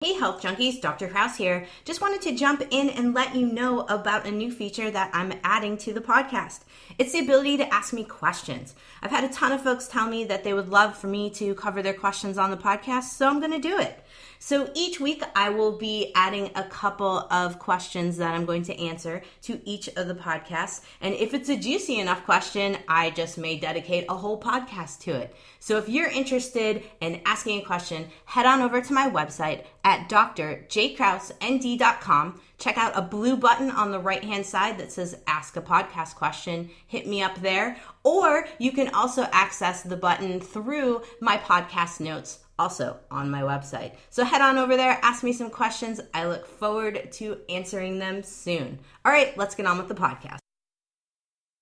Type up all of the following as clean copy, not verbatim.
Hey Health Junkies, Dr. Krause here. Just wanted to jump in and let you know about a new feature that I'm adding to the podcast. It's the ability to ask me questions. I've had a ton of folks tell me that they would love for me to cover their questions on the podcast, so I'm going to do it. So each week I will be adding a couple of questions that I'm going to answer to each of the podcasts. And if it's a juicy enough question, I just may dedicate a whole podcast to it. So if you're interested in asking a question, head on over to my website at drjkrausend.com. Check out a blue button on the right-hand side that says Ask a Podcast Question. Hit me up there. Or you can also access the button through my podcast notes, also on my website. So head on over there, ask me some questions. I look forward to answering them soon. All right, let's get on with the podcast.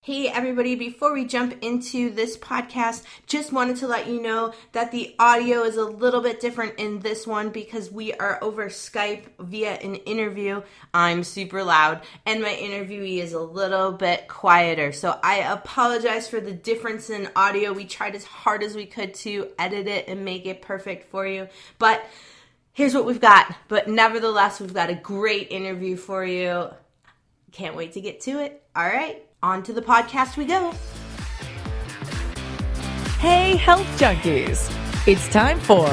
Hey everybody, before we jump into this podcast, just wanted to let you know that the audio is a little bit different in this one because we are over Skype via an interview. I'm super loud and my interviewee is a little bit quieter. So I apologize for the difference in audio. We tried as hard as we could to edit it and make it perfect for you. But here's what we've got. But nevertheless, we've got a great interview for you. Can't wait to get to it. All right. On to the podcast we go. Hey, Health Junkies. It's time for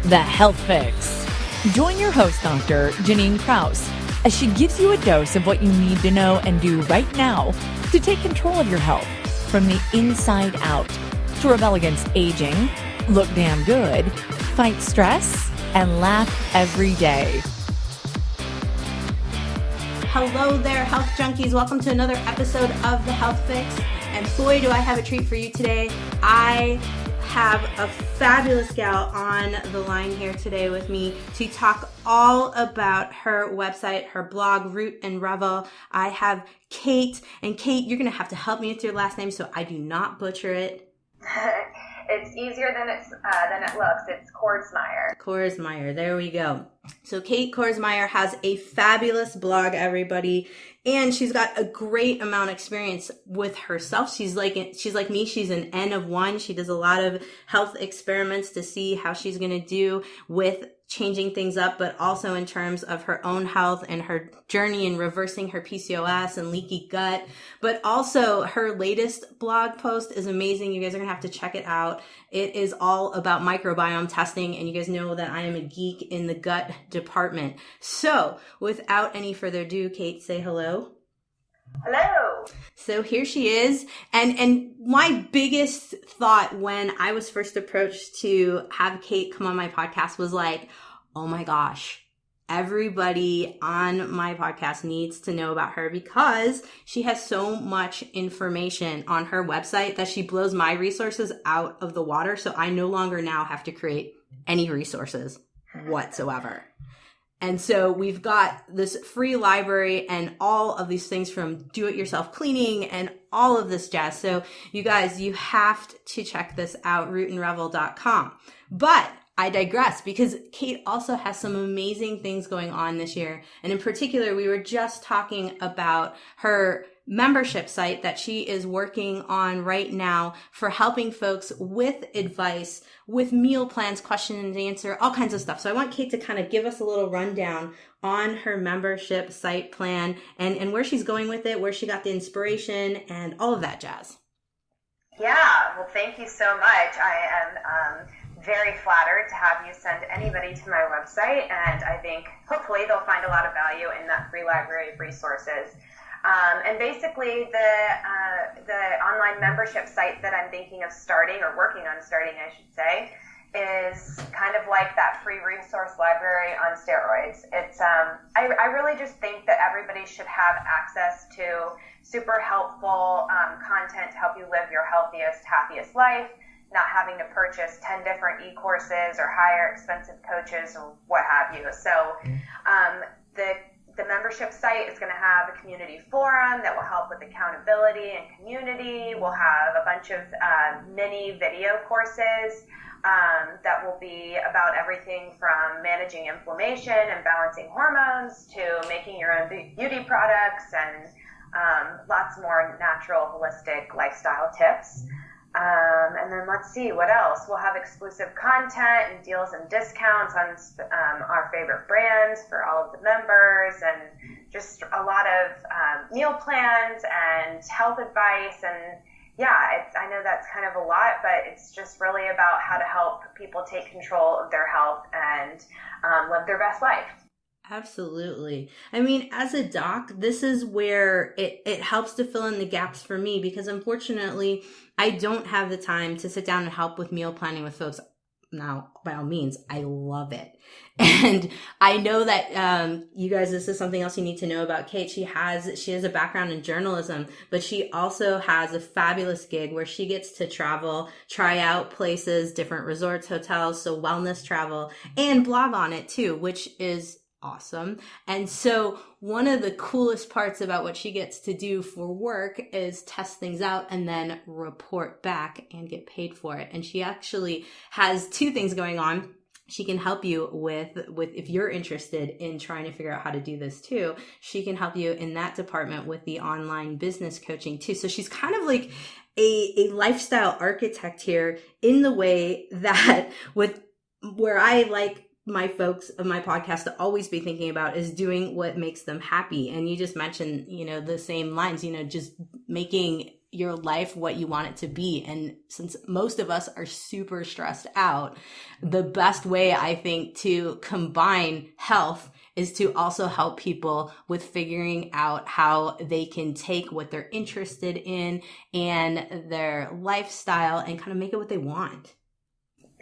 The Health Fix. Join your host, Dr. Janine Krause, as she gives you a dose of what you need to know and do right now to take control of your health from the inside out, to rebel against aging, look damn good, fight stress, and laugh every day. Hello there, Health Junkies. Welcome to another episode of The Health Fix. And boy, do I have a treat for you today. I have a fabulous gal on the line here today with me to talk all about her website, her blog, Root and Revel. I have Kate. And Kate, you're going to have to help me with your last name so I do not butcher it. It's easier than it looks. It's Kordsmeier. Kordsmeier. There we go. So Kate Kordsmeier has a fabulous blog, everybody, and she's got a great amount of experience with herself. She's like me. She's an N of one. She does a lot of health experiments to see how she's going to do with changing things up, but also in terms of her own health and her journey in reversing her PCOS and leaky gut. But also her latest blog post is amazing. You guys are going to have to check it out. It is all about microbiome testing, and you guys know that I am a geek in the gut department. So without any further ado, Kate, say hello. Hello. So here she is. And my biggest thought when I was first approached to have Kate come on my podcast was like, oh my gosh, everybody on my podcast needs to know about her because she has so much information on her website that she blows my resources out of the water. So I no longer now have to create any resources whatsoever. And so we've got this free library and all of these things from do-it-yourself cleaning and all of this jazz. So you guys, you have to check this out, rootandrevel.com. But I digress because Kate also has some amazing things going on this year. And in particular, we were just talking about her membership site that she is working on right now for helping folks with advice, with meal plans, question and answer, all kinds of stuff. So I want Kate to kind of give us a little rundown on her membership site plan and where she's going with it, where she got the inspiration and all of that jazz. Yeah, well, thank you so much. I am very flattered to have you send anybody to my website, and I think hopefully they'll find a lot of value in that free library of resources. And basically the online membership site that I'm thinking of starting, or working on starting, I should say, is kind of like that free resource library on steroids. It's I really just think that everybody should have access to super helpful content to help you live your healthiest, happiest life, not having to purchase 10 different e-courses or hire expensive coaches or what have you. So the membership site is going to have a community forum that will help with accountability and community. We'll have a bunch of mini video courses that will be about everything from managing inflammation and balancing hormones to making your own beauty products and lots more natural, holistic lifestyle tips. And then let's see, what else? We'll have exclusive content and deals and discounts on our favorite brands for all of the members, and just a lot of meal plans and health advice. And yeah, I know that's kind of a lot, but it's just really about how to help people take control of their health and live their best life. Absolutely. I mean, as a doc, this is where it helps to fill in the gaps for me, because unfortunately, I don't have the time to sit down and help with meal planning with folks. Now, by all means, I love it. And I know that you guys, this is something else you need to know about Kate. She has a background in journalism, but she also has a fabulous gig where she gets to travel, try out places, different resorts, hotels, so wellness travel, and blog on it too, which is awesome. And so one of the coolest parts about what she gets to do for work is test things out and then report back and get paid for it. And she actually has two things going on. She can help you with if you're interested in trying to figure out how to do this too. She can help you in that department with the online business coaching too. So she's kind of like a lifestyle architect here, in the way that where I like my folks of my podcast to always be thinking about is doing what makes them happy. And you just mentioned, the same lines, just making your life what you want it to be. And since most of us are super stressed out, the best way I think to combine health is to also help people with figuring out how they can take what they're interested in and their lifestyle and kind of make it what they want.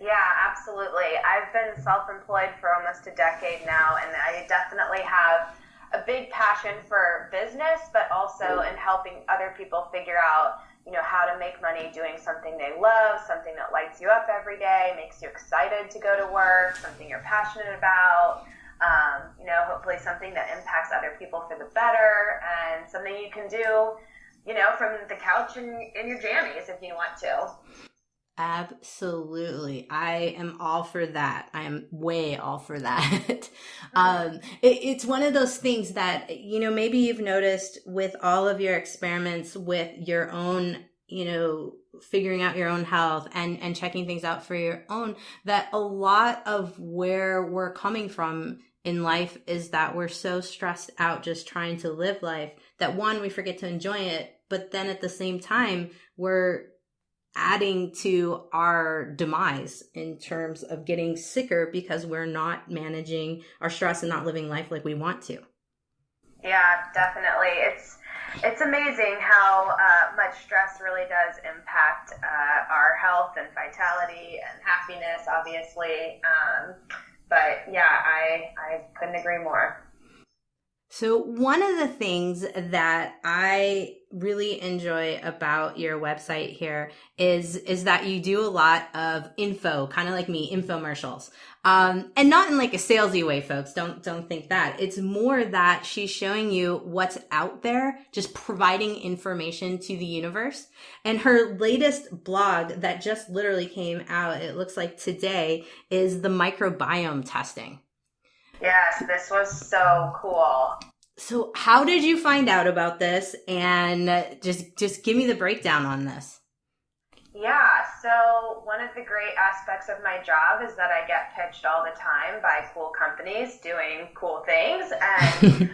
Yeah, absolutely. I've been self-employed for almost a decade now, and I definitely have a big passion for business, but also in helping other people figure out, how to make money doing something they love, something that lights you up every day, makes you excited to go to work, something you're passionate about, hopefully something that impacts other people for the better, and something you can do, from the couch in your jammies if you want to. Absolutely. I am all for that. I am way all for that. It's one of those things that, maybe you've noticed with all of your experiments with your own, figuring out your own health and checking things out for your own, that a lot of where we're coming from in life is that we're so stressed out just trying to live life that, one, we forget to enjoy it, but then at the same time, we're adding to our demise in terms of getting sicker because we're not managing our stress and not living life like we want to. Yeah, definitely. It's amazing how much stress really does impact our health and vitality and happiness, obviously. But yeah, I couldn't agree more. So one of the things that I really enjoy about your website here is that you do a lot of info, kind of like me, infomercials. And not in like a salesy way, folks. Don't think that. It's more that she's showing you what's out there, just providing information to the universe. And her latest blog that just literally came out, it looks like today, is the microbiome testing. Yes, this was so cool. So how did you find out about this? And just give me the breakdown on this. Yeah, so one of the great aspects of my job is that I get pitched all the time by cool companies doing cool things, and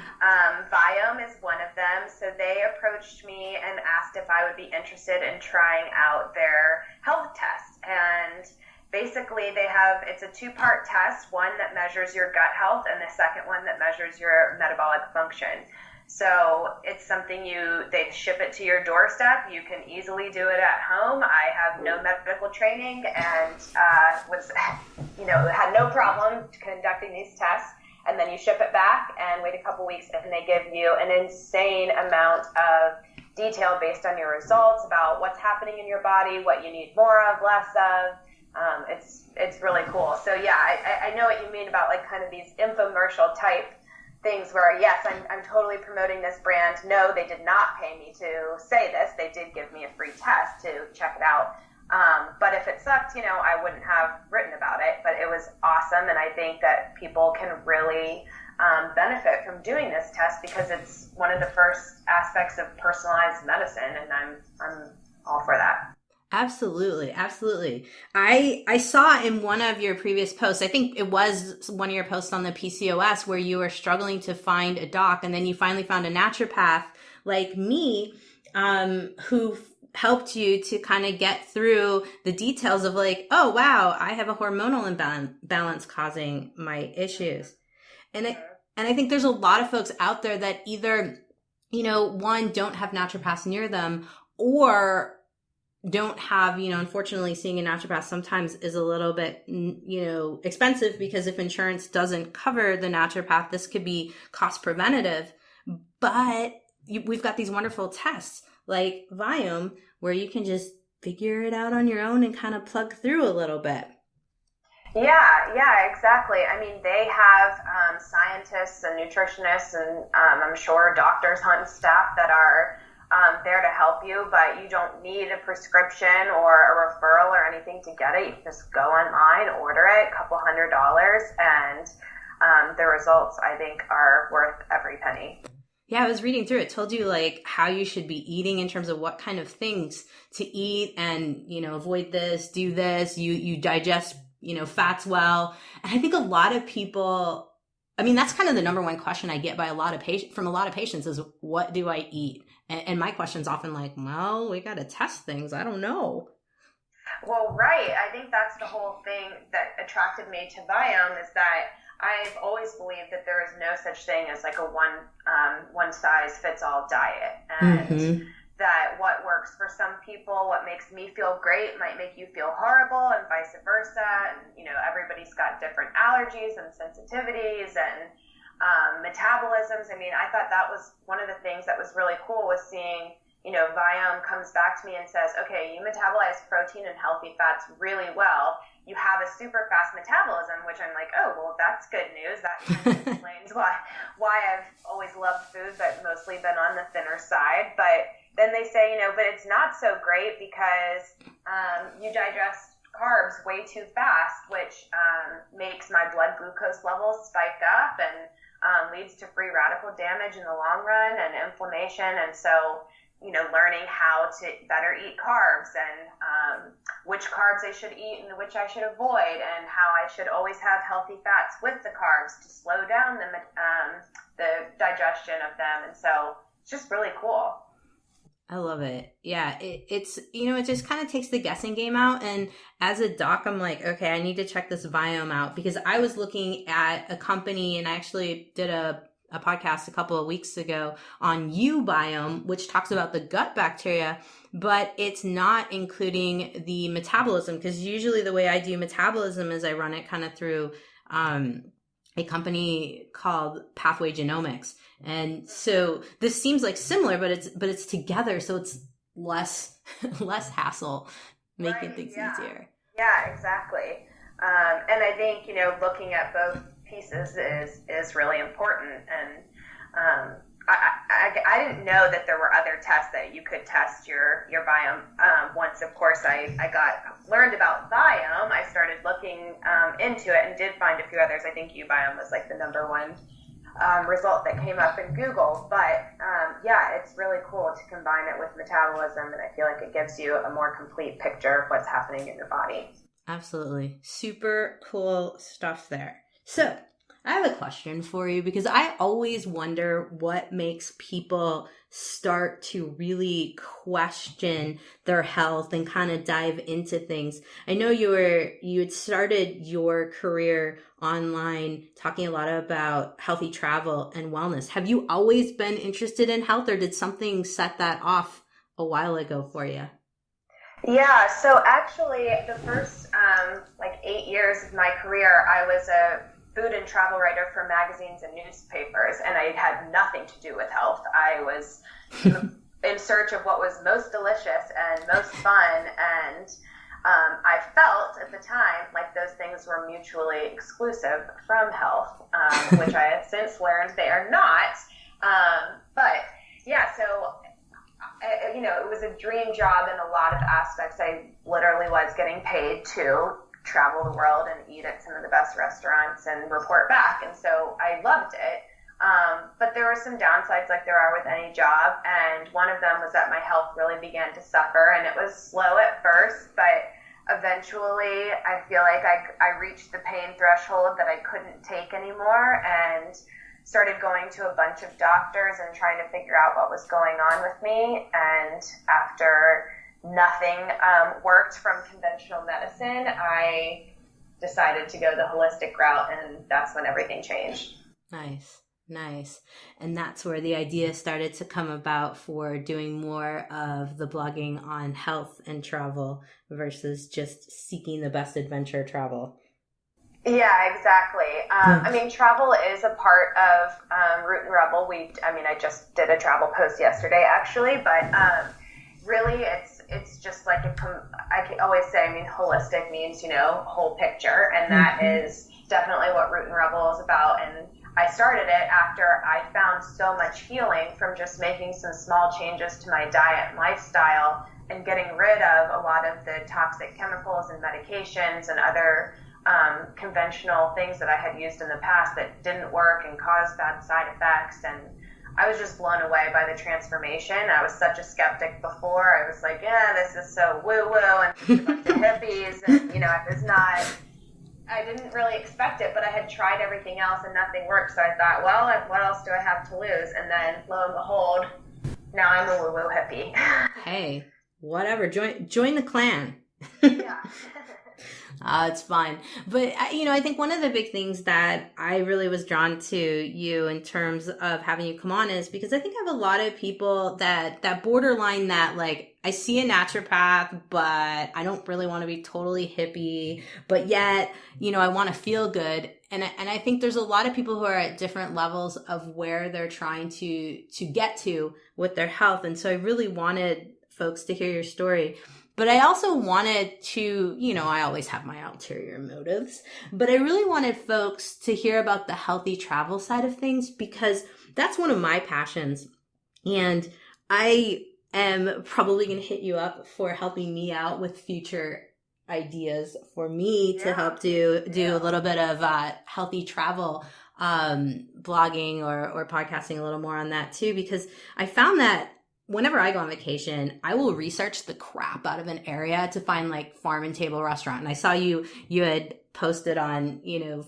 Viome is one of them. So they approached me and asked if I would be interested in trying out their health test. And basically, it's a two-part test, one that measures your gut health and the second one that measures your metabolic function. So it's something they ship it to your doorstep. You can easily do it at home. I have no medical training and had no problem conducting these tests. And then you ship it back and wait a couple weeks, and they give you an insane amount of detail based on your results about what's happening in your body, what you need more of, less of. It's really cool. So yeah, I know what you mean about like kind of these infomercial type things where, yes, I'm totally promoting this brand. No, they did not pay me to say this. They did give me a free test to check it out. But if it sucked, I wouldn't have written about it, but it was awesome. And I think that people can really benefit from doing this test because it's one of the first aspects of personalized medicine. And I'm all for that. Absolutely. Absolutely. I saw in one of your previous posts, I think it was one of your posts on the PCOS, where you were struggling to find a doc, and then you finally found a naturopath like me, who helped you to kind of get through the details of like, oh, wow, I have a hormonal imbalance causing my issues. And I think there's a lot of folks out there that either, one, don't have naturopaths near them, or don't have, unfortunately, seeing a naturopath sometimes is a little bit, expensive, because if insurance doesn't cover the naturopath, this could be cost preventative. But we've got these wonderful tests like Viome, where you can just figure it out on your own and kind of plug through a little bit. Yeah, exactly. I mean, they have scientists and nutritionists and I'm sure doctors on staff that are there to help you, but you don't need a prescription or a referral or anything to get it. You can just go online, order it, $200, and the results, I think, are worth every penny. Yeah, I was reading through it. Told you like how you should be eating in terms of what kind of things to eat, and avoid this, do this. You digest fats well, and I think a lot of people. I mean, that's kind of the number one question I get by from a lot of patients is, what do I eat? And my question's often like, well, we got to test things. I don't know. Well, right. I think that's the whole thing that attracted me to Viome, is that I've always believed that there is no such thing as like a one size fits all diet. And that what works for some people, what makes me feel great, might make you feel horrible, and vice versa. And, everybody's got different allergies and sensitivities and metabolisms. I mean, I thought that was one of the things that was really cool, was seeing, Viome comes back to me and says, okay, you metabolize protein and healthy fats really well. You have a super fast metabolism, which I'm like, oh, well, that's good news. That kind of explains why I've always loved food, but mostly been on the thinner side. But then they say, but it's not so great because you digest carbs way too fast, which makes my blood glucose levels spike up and leads to free radical damage in the long run and inflammation. And so, learning how to better eat carbs and which carbs I should eat and which I should avoid, and how I should always have healthy fats with the carbs to slow down the digestion of them. And so it's just really cool. I love it. Yeah, it's it just kind of takes the guessing game out. And as a doc, I'm like, okay, I need to check this Viome out, because I was looking at a company, and I actually did a podcast a couple of weeks ago on Viome, which talks about the gut bacteria, but it's not including the metabolism, because usually the way I do metabolism is I run it kind of through a company called Pathway Genomics. And so this seems like similar, but it's together, so it's less hassle, making things easier. Yeah, exactly. And I think looking at both pieces is really important. And I didn't know that there were other tests that you could test your Viome. Once, of course, I learned about Viome, I started looking into it and did find a few others. I think Viome was like the number one result that came up in Google. But yeah, it's really cool to combine it with metabolism, and I feel like it gives you a more complete picture of what's happening in your body. Absolutely. Super cool stuff there. So I have a question for you, because I always wonder what makes people start to really question their health and kind of dive into things. I know you had started your career online talking a lot about healthy travel and wellness. Have you always been interested in health, or did something set that off a while ago for you? Yeah, so actually the first 8 years of my career, I was a food and travel writer for magazines and newspapers, and I had nothing to do with health. I was in search of what was most delicious and most fun, and I felt at the time like those things were mutually exclusive from health, which I have since learned they are not. But yeah, so it was a dream job in a lot of aspects. I literally was getting paid to travel the world and eat at some of the best restaurants and report back. And so I loved it. But there were some downsides like there are with any job. And one of them was that my health really began to suffer. And it was slow at first, but eventually I feel like I reached the pain threshold that I couldn't take anymore and started going to a bunch of doctors and trying to figure out what was going on with me. And after nothing worked from conventional medicine, I decided to go the holistic route, and that's when everything changed. Nice. And that's where the idea started to come about for doing more of the blogging on health and travel versus just seeking the best adventure travel. Yeah, exactly. I mean, travel is a part of Root and Revel. I just did a travel post yesterday, actually, but really it's just like I can always say, holistic means, whole picture, and that is definitely what Root and Revel is about. And I started it after I found so much healing from just making some small changes to my diet and lifestyle and getting rid of a lot of the toxic chemicals and medications and other conventional things that I had used in the past that didn't work and caused bad side effects. And I was just blown away by the transformation. I was such a skeptic before. I was like, yeah, this is so woo-woo and a bunch of hippies. And, I didn't really expect it, but I had tried everything else and nothing worked. So I thought, well, what else do I have to lose? And then lo and behold, now I'm a woo-woo hippie. Hey, whatever. Join the clan. Yeah. It's fun. But, I think one of the big things that I really was drawn to you in terms of having you come on is because I think I have a lot of people that borderline that, like, I see a naturopath, but I don't really want to be totally hippie, but yet, I want to feel good. And I think there's a lot of people who are at different levels of where they're trying to get to with their health. And so I really wanted folks to hear your story. But I also wanted to, I always have my ulterior motives, but I really wanted folks to hear about the healthy travel side of things because that's one of my passions. And I am probably going to hit you up for helping me out with future ideas for me to help do a little bit of healthy travel blogging or podcasting a little more on that too, because I found that whenever I go on vacation, I will research the crap out of an area to find like farm and table restaurant. And I saw you had posted on,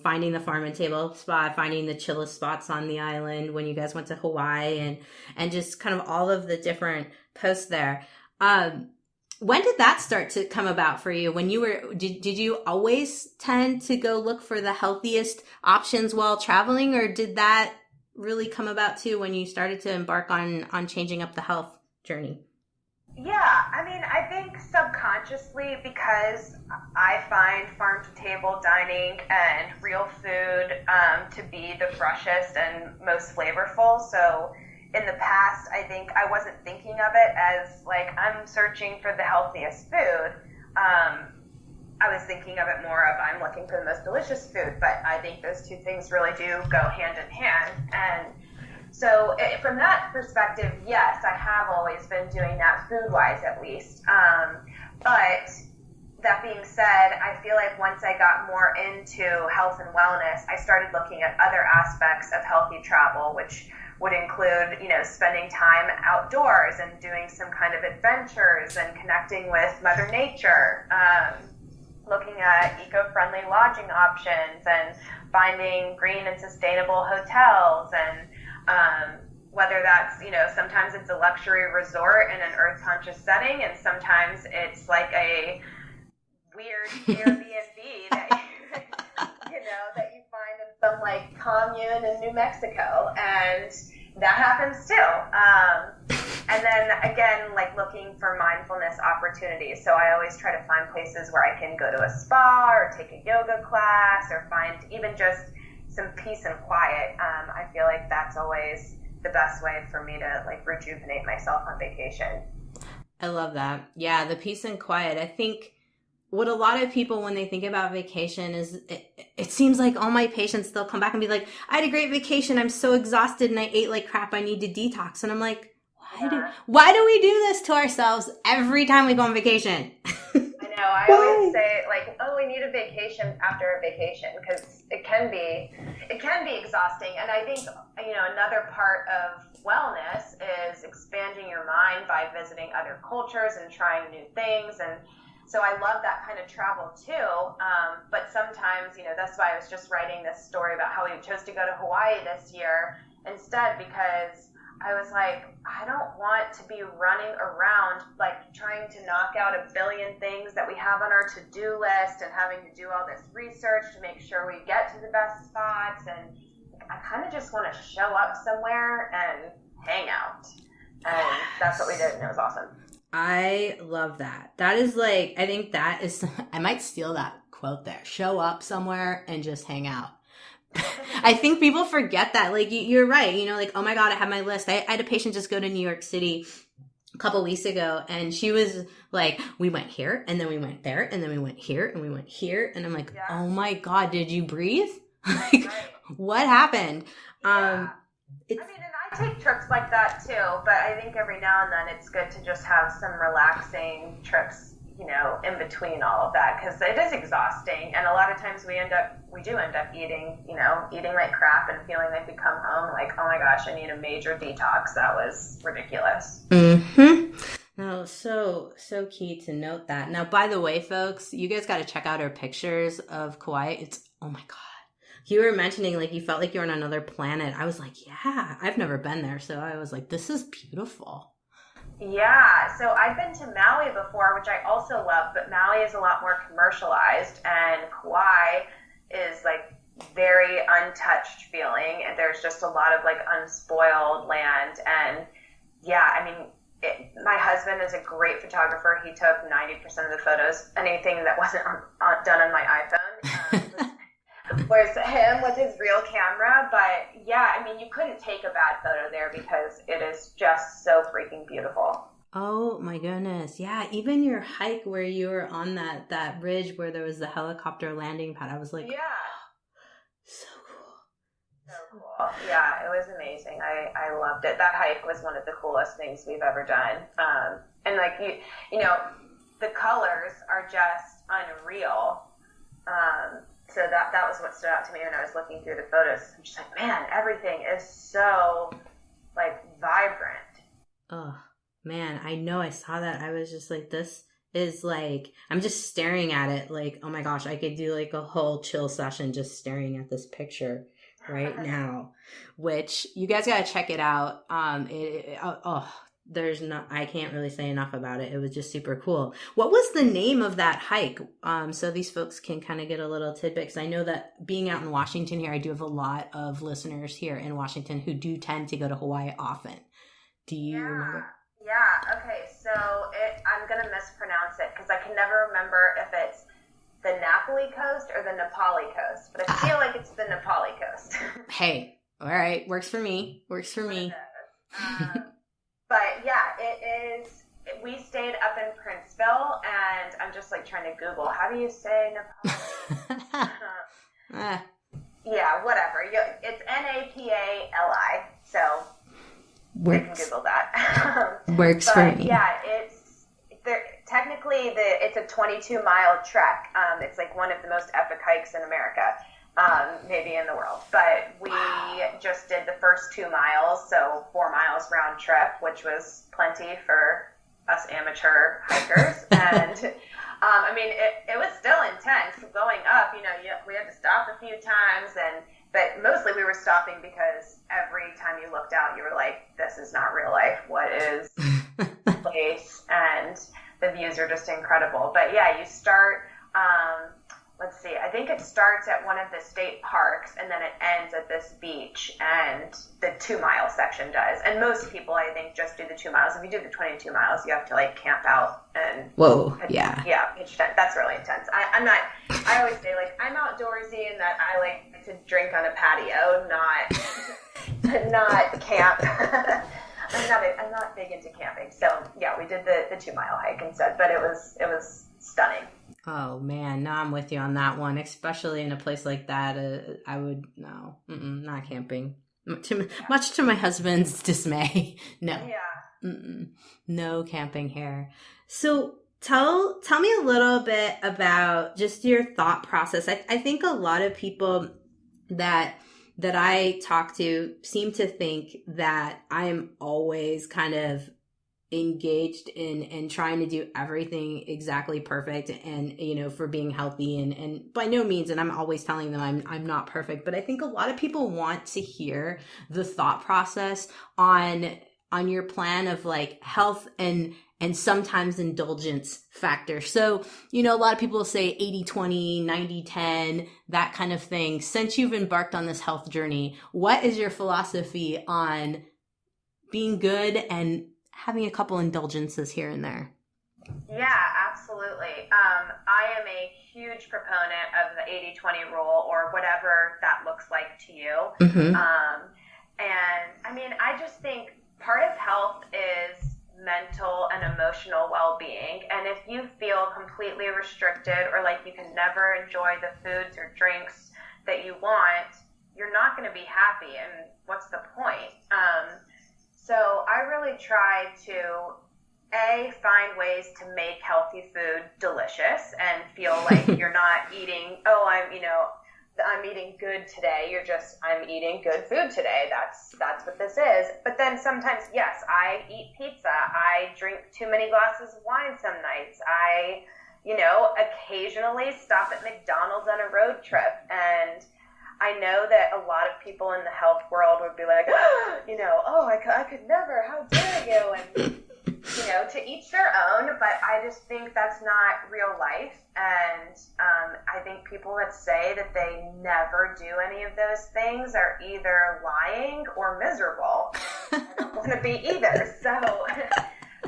finding the farm and table spot, finding the chillest spots on the island when you guys went to Hawaii and just kind of all of the different posts there. When did that start to come about for you? When you were, did you always tend to go look for the healthiest options while traveling, or did that really come about too when you started to embark on changing up the health journey? Yeah, I think subconsciously, because I find farm to table dining and real food to be the freshest and most flavorful. So in the past, I think I wasn't thinking of it as like I'm searching for the healthiest food. I was thinking of it more of I'm looking for the most delicious food, but I think those two things really do go hand in hand. And so from that perspective, yes, I have always been doing that food-wise at least. But that being said, I feel like once I got more into health and wellness, I started looking at other aspects of healthy travel, which would include, spending time outdoors and doing some kind of adventures and connecting with Mother Nature. Looking at eco-friendly lodging options and finding green and sustainable hotels, and whether that's, sometimes it's a luxury resort in an earth-conscious setting, and sometimes it's like a weird Airbnb that that you find in some like commune in New Mexico, and that happens too. And then again, like looking for mindfulness opportunities. So I always try to find places where I can go to a spa or take a yoga class or find even just some peace and quiet. I feel like that's always the best way for me to like rejuvenate myself on vacation. I love that. Yeah, the peace and quiet. I think what a lot of people, when they think about vacation, is it seems like all my patients, they'll come back and be like, I had a great vacation. I'm so exhausted and I ate like crap. I need to detox. And I'm like, why do we do this to ourselves every time we go on vacation? I know. I always say like, oh, we need a vacation after a vacation, because it can be, it can be exhausting. And I think, another part of wellness is expanding your mind by visiting other cultures and trying new things. And so I love that kind of travel too. But sometimes, that's why I was just writing this story about how we chose to go to Hawaii this year instead, because I was like, I don't want to be running around like trying to knock out a billion things that we have on our to-do list and having to do all this research to make sure we get to the best spots. And I kind of just want to show up somewhere and hang out. And that's what we did, and it was awesome. I love that. That is like, I think that is, I might steal that quote there. Show up somewhere and just hang out. I think people forget that. Like, you're right. Like, oh my God, I have my list. I had a patient just go to New York City a couple weeks ago, and she was like, we went here, and then we went there, and then we went here, and we went here. And I'm like, oh my God, did you breathe? Like, what happened? And I take trips like that too, but I think every now and then it's good to just have some relaxing trips, in between all of that, because it is exhausting. And a lot of times we do end up eating like crap and feeling like we come home like, oh my gosh, I need a major detox. That was ridiculous. Mm-hmm. No, so key to note that. Now, by the way, folks, you guys got to check out our pictures of Kauai. It's, oh my God. You were mentioning like you felt like you were on another planet. I was like, yeah, I've never been there. So I was like, this is beautiful. Yeah, so I've been to Maui before, which I also love, but Maui is a lot more commercialized, and Kauai is like very untouched feeling, and there's just a lot of like unspoiled land. And yeah, I mean, my husband is a great photographer. He took 90% of the photos. Anything that wasn't done on my iPhone was him with his real camera. But yeah, I mean, you couldn't take a bad photo there because it is just so freaking beautiful. Oh my goodness. Yeah, even your hike where you were on that ridge where there was the helicopter landing pad, I was like, yeah, so cool. So cool. Yeah, it was amazing. I loved it. That hike was one of the coolest things we've ever done. And like you know, the colors are just unreal. So that was what stood out to me when I was looking through the photos. I'm just like, man, everything is so like vibrant. Oh man, I know, I saw that. I was just like, this is like, I'm just staring at it like, oh my gosh, I could do like a whole chill session just staring at this picture right now, which you guys got to check it out. I can't really say enough about it. It was just super cool. What was the name of that hike? So these folks can kind of get a little tidbit, because I know that being out in Washington here, I do have a lot of listeners here in Washington who do tend to go to Hawaii often. Do you remember? Yeah. Okay. So I'm going to mispronounce it because I can never remember if it's the Napoli coast or the Nepali coast, but I feel like it's the Nepali coast. Hey, all right. Works for me. But yeah, it is. We stayed up in Princeville, and I'm just like trying to Google, how do you say Nepali? Yeah, whatever. It's Napali. So you can Google that. Works for me. Yeah, technically it's a 22-mile trek. It's like one of the most epic hikes in America. Maybe in the world, but we just did the first 2 miles, so 4 miles round trip, which was plenty for us amateur hikers. And I mean, it was still intense going up. We had to stop a few times, but mostly we were stopping because every time you looked out, you were like, "This is not real life. What is this place?" And the views are just incredible. But yeah, you start. Let's see, I think it starts at one of the state parks and then it ends at this beach, and the 2-mile section does. And most people, I think, just do the 2 miles. If you do the 22 miles, you have to like camp out and pitch tent. That's really intense. I always say like, I'm outdoorsy in that I like to drink on a patio, not camp. I'm not big into camping. So yeah, we did the 2-mile hike instead, but it was stunning. Oh man, no, I'm with you on that one, especially in a place like that. I would, not camping. Much to my husband's dismay. No. Yeah. No camping here. So tell me a little bit about just your thought process. I think a lot of people that that I talk to seem to think that I'm always kind of engaged in trying to do everything exactly perfect and, you know, for being healthy and by no means, and I'm always telling them I'm not perfect, but I think a lot of people want to hear the thought process on your plan of like health and sometimes indulgence factor. So, you know, a lot of people say 80-20, 90-10, that kind of thing. Since you've embarked on this health journey, what is your philosophy on being good and having a couple indulgences here and there? Yeah, absolutely. I am a huge proponent of the 80-20 rule or whatever that looks like to you. Mm-hmm. And I mean, I just think part of health is mental and emotional well-being, and if you feel completely restricted or like you can never enjoy the foods or drinks that you want, you're not going to be happy, and what's the point? So I really try to find ways to make healthy food delicious and feel like you're not eating, I'm eating good today. I'm eating good food today. That's what this is. But then sometimes, yes, I eat pizza. I drink too many glasses of wine some nights. I, occasionally stop at McDonald's on a road trip. And I know that a lot of people in the health world would be like, I could never, how dare you? And, to each their own, but I just think that's not real life. And I think people that say that they never do any of those things are either lying or miserable. I don't want to be either. So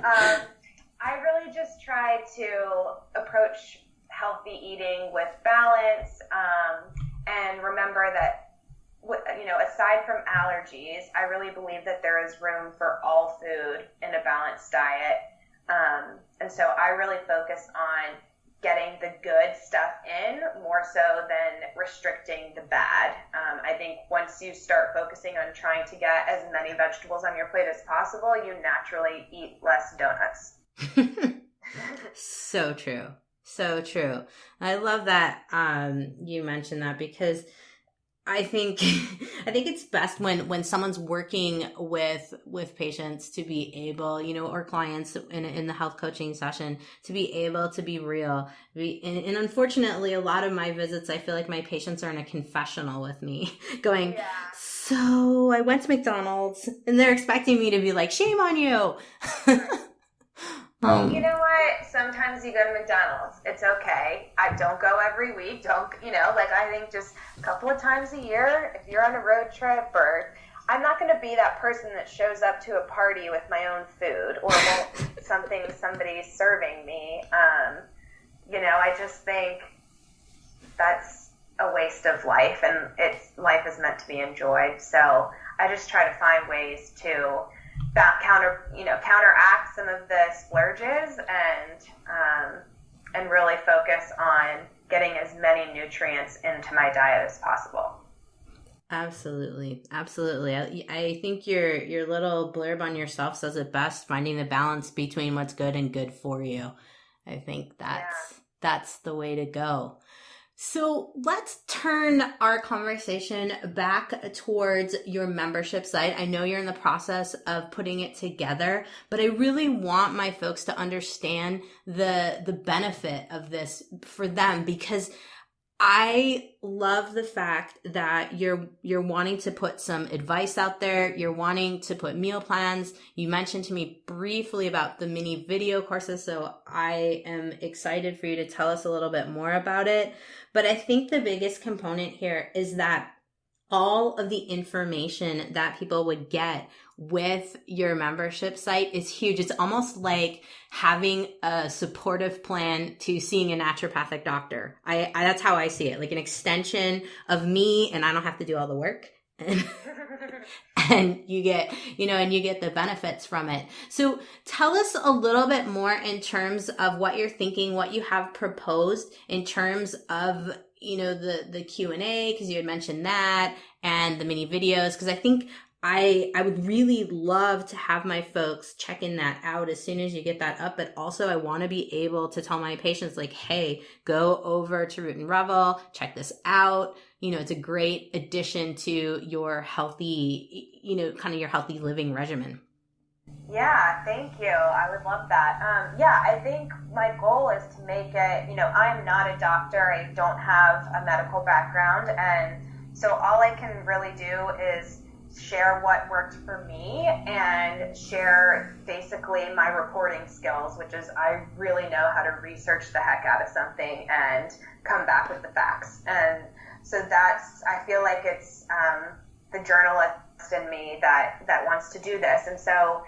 I really just try to approach healthy eating with balance and remember that, aside from allergies, I really believe that there is room for all food in a balanced diet. And so I really focus on getting the good stuff in more so than restricting the bad. I think once you start focusing on trying to get as many vegetables on your plate as possible, you naturally eat less donuts. So true. So true. I love that you mentioned that, because I think it's best when someone's working with patients to be able, or clients in the health coaching session, to be able to be real. And unfortunately, a lot of my visits, I feel like my patients are in a confessional with me going, yeah. So I went to McDonald's, and they're expecting me to be like, shame on you. You know what? Sometimes you go to McDonald's. It's okay. I don't go every week. I think just a couple of times a year, if you're on a road trip, or I'm not going to be that person that shows up to a party with my own food or won't eat something somebody's serving me. I just think that's a waste of life, and life is meant to be enjoyed. So I just try to find ways to counteract some of the splurges and really focus on getting as many nutrients into my diet as possible. Absolutely. I think your little blurb on yourself says it best, finding the balance between what's good and good for you. I think that's the way to go. So let's turn our conversation back towards your membership site. I know you're in the process of putting it together, but I really want my folks to understand the benefit of this for them, because I love the fact that you're wanting to put some advice out there. You're wanting to put meal plans. You mentioned to me briefly about the mini video courses, so I am excited for you to tell us a little bit more about it. But I think the biggest component here is that all of the information that people would get with your membership site is huge. It's almost like having a supportive plan to seeing a naturopathic doctor. I that's how I see it, like an extension of me, and I don't have to do all the work. And you get, and you get the benefits from it. So tell us a little bit more in terms of what you're thinking, what you have proposed in terms of, the Q&A, because you had mentioned that, and the mini videos, because I think I would really love to have my folks checking that out as soon as you get that up. But also I want to be able to tell my patients like, hey, go over to Root and Revel, check this out. You know, it's a great addition to your healthy, you know, kind of your healthy living regimen. Yeah, thank you. I would love that. Yeah, I think my goal is to make it, you know, I'm not a doctor. I don't have a medical background. And so all I can really do is share what worked for me and share basically my reporting skills, which is I really know how to research the heck out of something and come back with the facts. And so that's, I feel like it's the journalist in me that wants to do this. And so,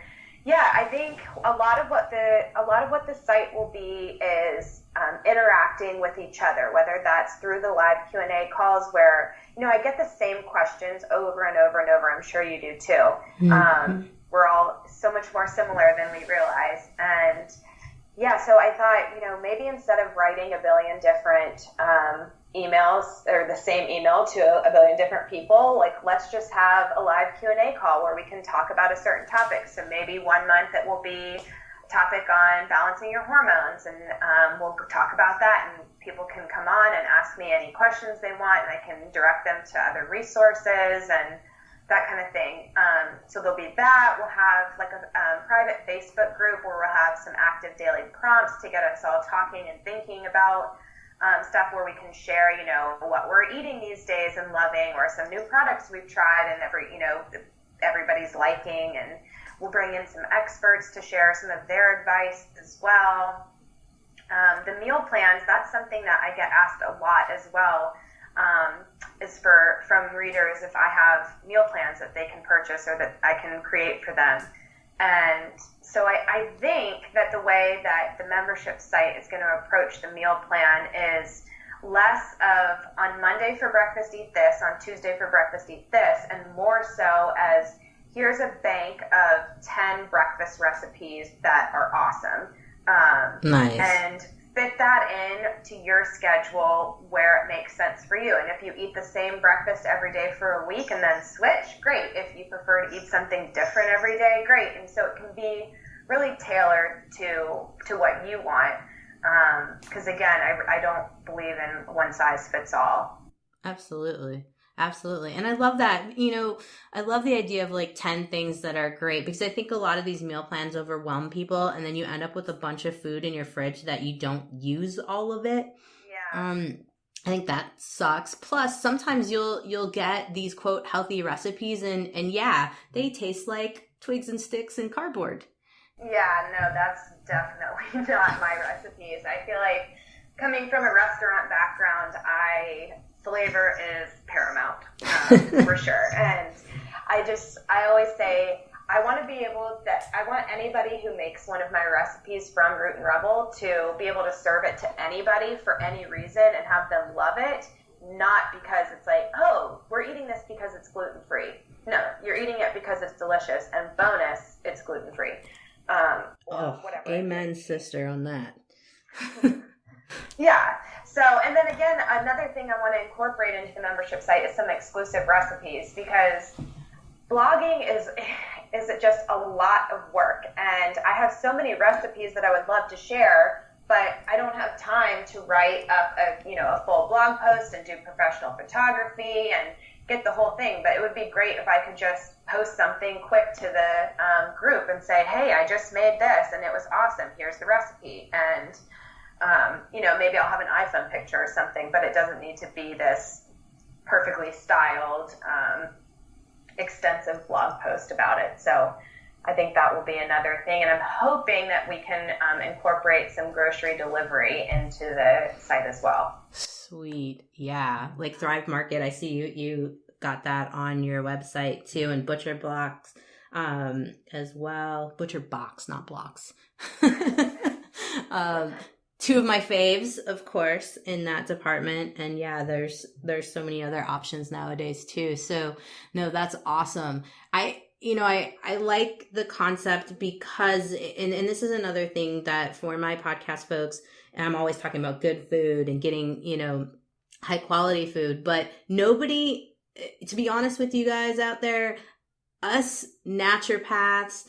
yeah, I think a lot of what the site will be is interacting with each other, whether that's through the live Q&A calls where, you know, I get the same questions over and over and over. I'm sure you do too. Mm-hmm. We're all so much more similar than we realize. And yeah, so I thought, you know, maybe instead of writing a billion different emails or the same email to a billion different people, like let's just have a live Q&A call where we can talk about a certain topic. So maybe 1 month it will be a topic on balancing your hormones, and we'll talk about that, and people can come on and ask me any questions they want, and I can direct them to other resources and that kind of thing. So there'll be that. We'll have like a private Facebook group where we'll have some active daily prompts to get us all talking and thinking about stuff where we can share, you know, what we're eating these days and loving, or some new products we've tried and everybody's liking, and we'll bring in some experts to share some of their advice as well. The meal plans, that's something that I get asked a lot as well, is from readers if I have meal plans that they can purchase or that I can create for them. And so I think that the way that the membership site is going to approach the meal plan is less of on Monday for breakfast eat this, on Tuesday for breakfast eat this, and more so as here's a bank of 10 breakfast recipes that are awesome. Nice. And fit that in to your schedule where it makes sense for you. And if you eat the same breakfast every day for a week and then switch, great. If you prefer to eat something different every day, great. And so it can be really tailored to what you want. Because again, I don't believe in one size fits all. Absolutely. Absolutely. And I love that. You know, I love the idea of like 10 things that are great, because I think a lot of these meal plans overwhelm people, and then you end up with a bunch of food in your fridge that you don't use all of it. Yeah. I think that sucks. Plus, sometimes you'll get these quote healthy recipes and yeah, they taste like twigs and sticks and cardboard. Yeah, no, that's definitely not my recipes. I feel like coming from a restaurant background, flavor is paramount, for sure. And I always say, I want anybody who makes one of my recipes from Root and Revel to be able to serve it to anybody for any reason and have them love it, not because it's like, oh, we're eating this because it's gluten-free. No, you're eating it because it's delicious, and bonus, it's gluten-free. Whatever. Amen, sister, on that. Yeah. So, and then again, another thing I want to incorporate into the membership site is some exclusive recipes, because blogging is just a lot of work, and I have so many recipes that I would love to share, but I don't have time to write up a full blog post and do professional photography and get the whole thing. But it would be great if I could just post something quick to the group and say, hey, I just made this and it was awesome. Here's the recipe. And maybe I'll have an iPhone picture or something, but it doesn't need to be this perfectly styled, extensive blog post about it. So I think that will be another thing. And I'm hoping that we can incorporate some grocery delivery into the site as well. Sweet. Yeah. Like Thrive Market. I see you got that on your website too, and Butcher Blocks as well. Butcher Box, not blocks. Two of my faves, of course, in that department. And yeah, there's so many other options nowadays too. So no, that's awesome. I like the concept because, and this is another thing that for my podcast folks, I'm always talking about good food and getting, high quality food, but nobody, to be honest with you guys out there, us naturopaths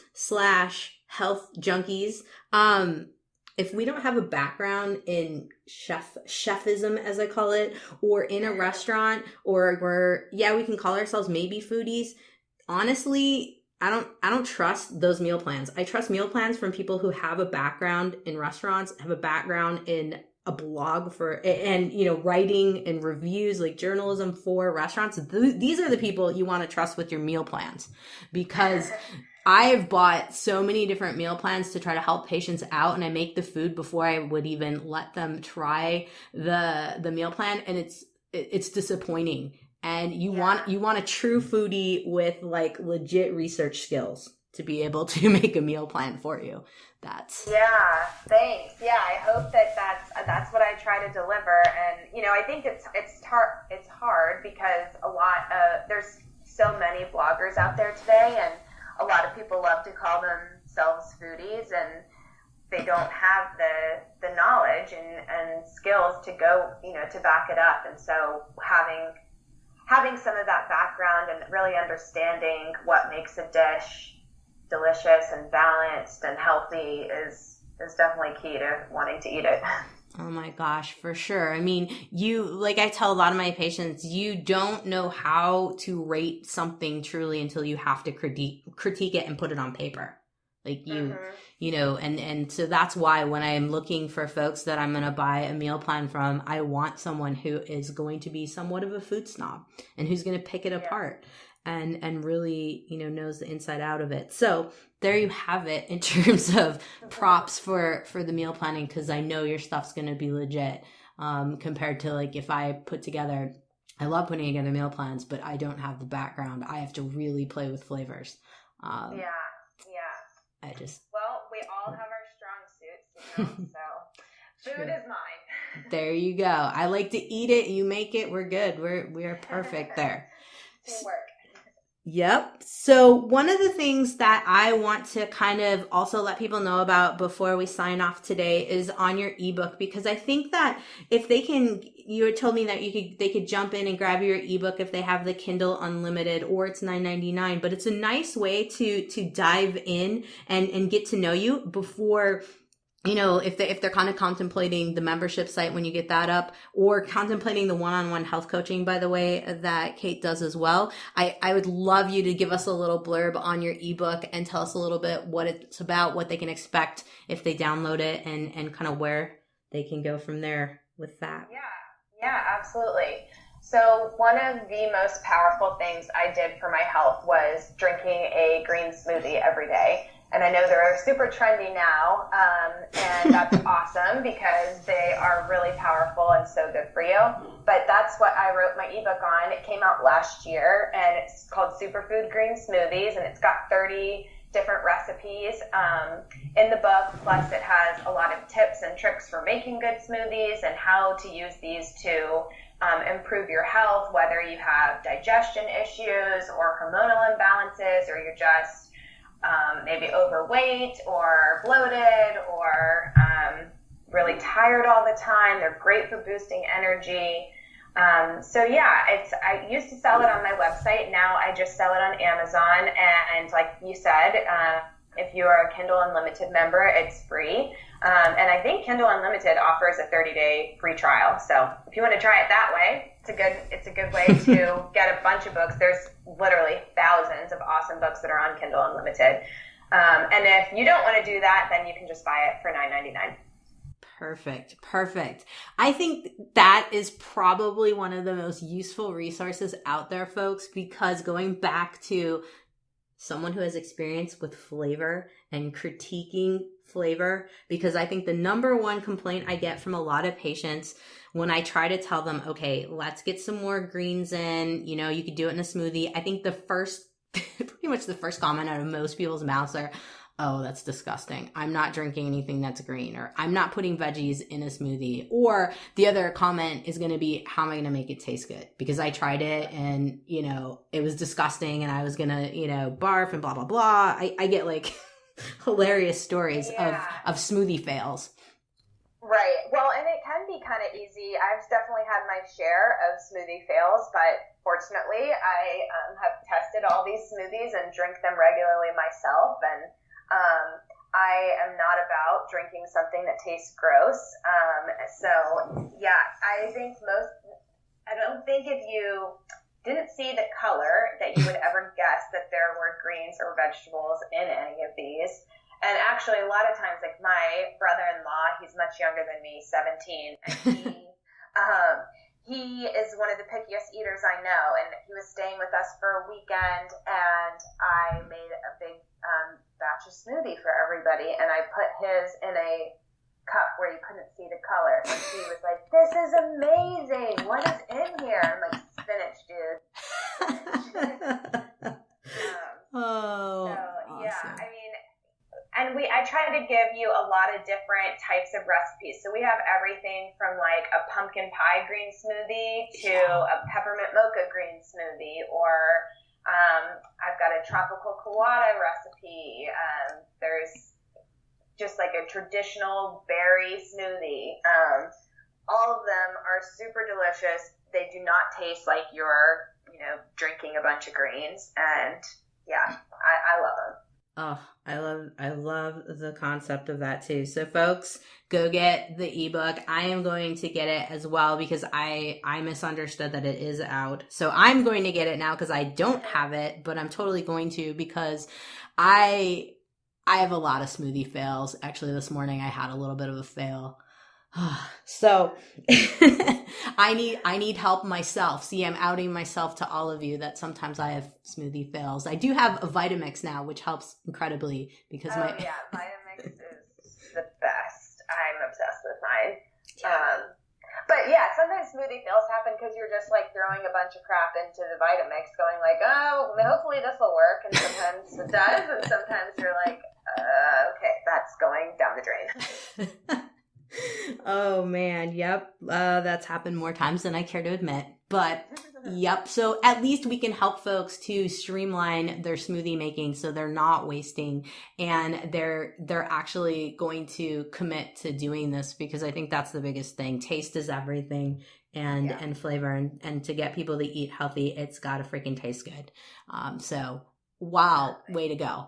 / health junkies, if we don't have a background in chefism, as I call it, or in a restaurant, or we can call ourselves maybe foodies. Honestly, I don't trust those meal plans. I trust meal plans from people who have a background in restaurants, have a background in a blog and writing and reviews, like journalism for restaurants. These are the people you want to trust with your meal plans, because I've bought so many different meal plans to try to help patients out, and I make the food before I would even let them try the meal plan, and it's disappointing. And you want a true foodie with like legit research skills to be able to make a meal plan for you. Yeah, thanks. Yeah, I hope that's what I try to deliver. And I think it's hard because there's so many bloggers out there today, and a lot of people love to call themselves foodies, and they don't have the knowledge and skills to go, to back it up. And so having some of that background and really understanding what makes a dish delicious and balanced and healthy is definitely key to wanting to eat it. Oh my gosh, for sure. I mean, like I tell a lot of my patients, you don't know how to rate something truly until you have to critique it and put it on paper. Like and so that's why when I am looking for folks that I'm going to buy a meal plan from, I want someone who is going to be somewhat of a food snob and who's going to pick it apart and really, knows the inside out of it. So there you have it in terms of props for the meal planning, because I know your stuff's going to be legit compared to like if I love putting together meal plans, but I don't have the background. I have to really play with flavors. Well, we all have our strong suits, so food is mine. There you go. I like to eat it. You make it. We're good. We're perfect there. Teamwork. Yep. So one of the things that I want to kind of also let people know about before we sign off today is on your ebook, because I think that if you had told me that they could jump in and grab your ebook if they have the Kindle Unlimited, or it's $9.99, but it's a nice way to dive in and get to know you before, if they're kind of contemplating the membership site when you get that up, or contemplating the one-on-one health coaching, by the way, that Kate does as well. I would love you to give us a little blurb on your ebook and tell us a little bit what it's about, what they can expect if they download it, and kind of where they can go from there with that. Yeah, absolutely. So one of the most powerful things I did for my health was drinking a green smoothie every day. And I know they're super trendy now, and that's awesome because they are really powerful and so good for you. But that's what I wrote my ebook on. It came out last year, and it's called Superfood Green Smoothies, and it's got 30 different recipes in the book. Plus, it has a lot of tips and tricks for making good smoothies and how to use these to improve your health, whether you have digestion issues or hormonal imbalances, or you're just maybe overweight or bloated or really tired all the time. They're great for boosting energy. I used to sell it on my website. Now I just sell it on Amazon. And like you said, if you are a Kindle Unlimited member, it's free. And I think Kindle Unlimited offers a 30-day free trial. So if you want to try it that way, it's a good way to get a bunch of books. There's literally thousands of awesome books that are on Kindle Unlimited. And if you don't want to do that, then you can just buy it for $9.99. Perfect. I think that is probably one of the most useful resources out there, folks, because going back to someone who has experience with flavor and critiquing flavor, because I think the number one complaint I get from a lot of patients when I try to tell them, okay, let's get some more greens in, you could do it in a smoothie. I think pretty much the first comment out of most people's mouths are, oh, that's disgusting. I'm not drinking anything that's green, or I'm not putting veggies in a smoothie. Or the other comment is going to be, how am I going to make it taste good? Because I tried it and, it was disgusting and I was going to, barf and blah, blah, blah. I get like hilarious stories of smoothie fails. Right. Well, and it can be kind of easy. I've definitely had my share of smoothie fails, but fortunately, I have tested all these smoothies and drink them regularly myself. And I am not about drinking something that tastes gross. So, yeah, I don't think if you didn't see the color that you would ever guess that there were greens or vegetables in any of these. And actually, a lot of times, like my brother-in-law, he's much younger than me, 17, and he is one of the pickiest eaters I know. And he was staying with us for a weekend, and I made a big batch of smoothie for everybody, and I put his in a cup where you couldn't see the color. And he was like, "This is amazing! What is in here?" I'm like, "Spinach, dude." Oh, so, awesome. yeah, I mean. And I try to give you a lot of different types of recipes. So we have everything from like a pumpkin pie green smoothie to a peppermint mocha green smoothie, or I've got a tropical colada recipe. There's just like a traditional berry smoothie. All of them are super delicious. They do not taste like you're, drinking a bunch of greens. And yeah, I love them. Oh, I love the concept of that too. So folks, go get the ebook. I am going to get it as well because I misunderstood that it is out. So I'm going to get it now because I don't have it, but I'm totally going to because I have a lot of smoothie fails. Actually, this morning I had a little bit of a fail. So I need help myself. See, I'm outing myself to all of you that sometimes I have smoothie fails. I do have a Vitamix now, which helps incredibly because yeah, Vitamix is the best. I'm obsessed with mine. But yeah, sometimes smoothie fails happen because you're just like throwing a bunch of crap into the Vitamix, going like, oh, hopefully this will work, and sometimes it does, and sometimes you're like, okay, that's going down the drain. Oh man, yep. That's happened more times than I care to admit. But yep. So at least we can help folks to streamline their smoothie making so they're not wasting and they're actually going to commit to doing this because I think that's the biggest thing. Taste is everything and flavor and to get people to eat healthy, it's gotta freaking taste good. So wow, way to go.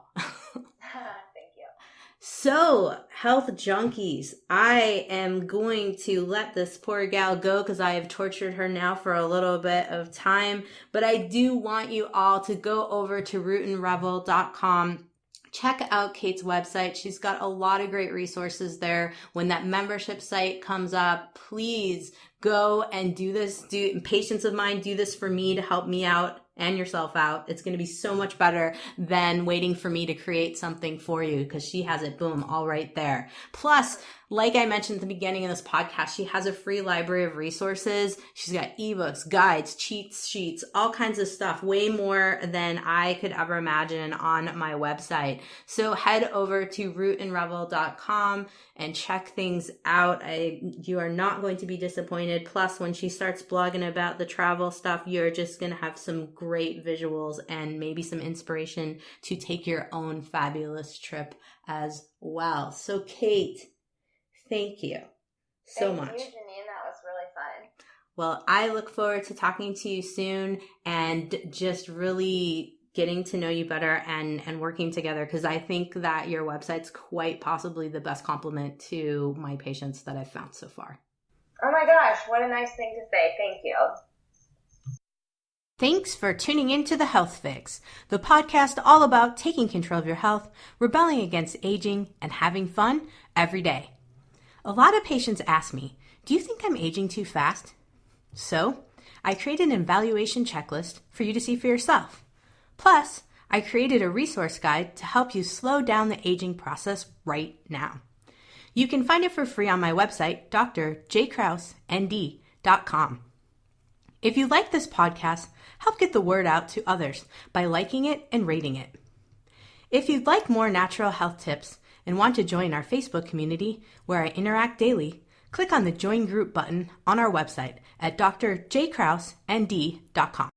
So, health junkies, I am going to let this poor gal go because I have tortured her now for a little bit of time. But I do want you all to go over to rootandrevel.com. Check out Kate's website. She's got a lot of great resources there. When that membership site comes up, please go and do this. Patients of mine, do this for me to help me out and yourself out. It's going to be so much better than waiting for me to create something for you because she has it, boom, all right there. Plus, like I mentioned at the beginning of this podcast, she has a free library of resources. She's got ebooks, guides, cheat sheets, all kinds of stuff, way more than I could ever imagine on my website. So head over to rootandrevel.com and check things out. You are not going to be disappointed. Plus, when she starts blogging about the travel stuff, you're just going to have some great visuals and maybe some inspiration to take your own fabulous trip as well. So Kate, thank you so much. Thank you, Janine. That was really fun. Well, I look forward to talking to you soon and just really getting to know you better and working together because I think that your website's quite possibly the best compliment to my patients that I've found so far. Oh my gosh, what a nice thing to say. Thank you. Thanks for tuning into The Health Fix, the podcast all about taking control of your health, rebelling against aging, and having fun every day. A lot of patients ask me, do you think I'm aging too fast? So, I created an evaluation checklist for you to see for yourself. Plus, I created a resource guide to help you slow down the aging process right now. You can find it for free on my website, drjkrausnd.com. If you like this podcast, help get the word out to others by liking it and rating it. If you'd like more natural health tips and want to join our Facebook community where I interact daily, click on the Join Group button on our website at drjkrausnd.com.